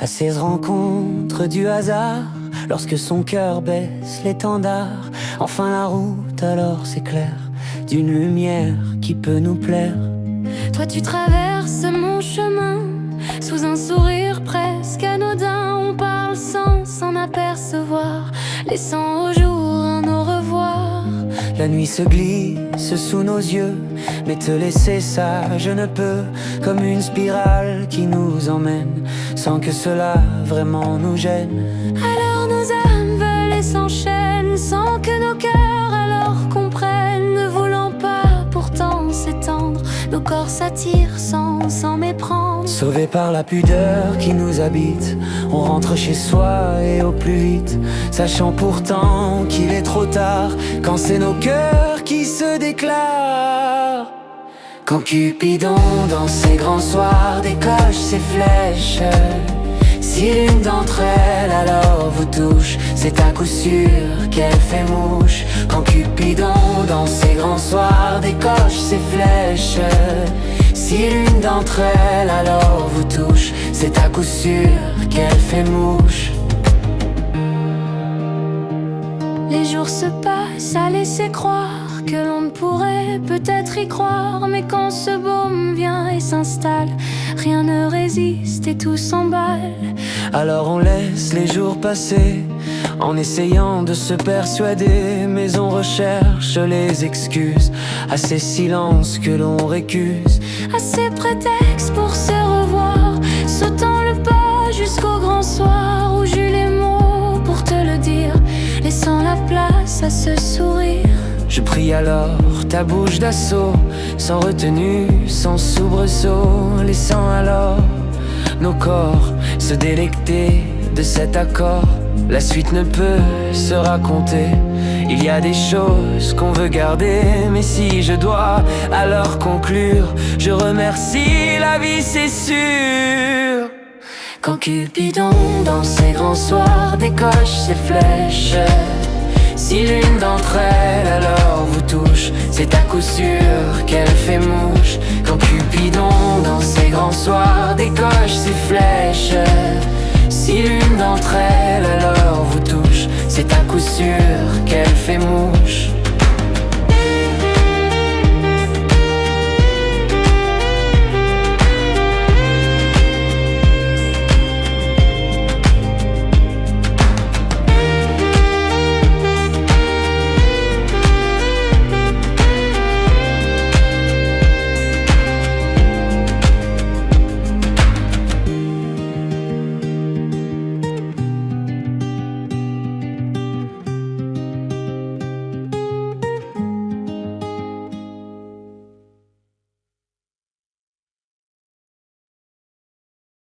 à ces rencontres du hasard. Lorsque son cœur baisse l'étendard, enfin la route alors s'éclaire d'une lumière qui peut nous plaire. Toi tu traverses mon chemin sous un sourire presque anodin. On parle sans s'en apercevoir, laissant au jour un au revoir. La nuit se glisse sous nos yeux, mais te laisser ça je ne peux. Comme une spirale qui nous emmène sans que cela vraiment nous gêne. Alors nos âmes veulent et s'enchaînent sans que nos cœurs alors comprennent. Ne voulant pas pourtant s'étendre, nos corps s'attirent sans s'en méprendre. Sauvés par la pudeur qui nous habite, on rentre chez soi et au plus vite, sachant pourtant qu'il est trop tard, quand c'est nos cœurs qui se déclarent. Quand Cupidon dans ses grands soirs décoche ses flèches, si l'une d'entre elles alors vous touche, c'est à coup sûr qu'elle fait mouche. Quand Cupidon dans ses grands soirs décoche ses flèches, si l'une d'entre elles alors vous touche, c'est à coup sûr qu'elle fait mouche. Les jours se passent à laisser croire que l'on ne pourrait peut-être y croire. Mais quand ce baume vient et s'installe, rien ne résiste et tout s'emballe. Alors on laisse les jours passer en essayant de se persuader, mais on recherche les excuses à ces silences que l'on récuse, à ces prétextes pour se revoir, sautant le pas jusqu'au grand soir où j'eus les mots pour te le dire, laissant la place à ce sourire. Je prie alors ta bouche d'assaut, sans retenue, sans soubresaut, laissant alors nos corps se délecter de cet accord. La suite ne peut se raconter, il y a des choses qu'on veut garder, mais si je dois alors conclure, je remercie la vie, c'est sûr. Quand Cupidon dans ses grands soirs décoche ses flèches, si l'une d'entre elles alors vous touche, c'est à coup sûr qu'elle fait mouche. Quand Cupidon dans ses grands soirs décoche ses flèches, si l'une d'entre elles alors vous touche, c'est à coup sûr qu'elle fait mouche.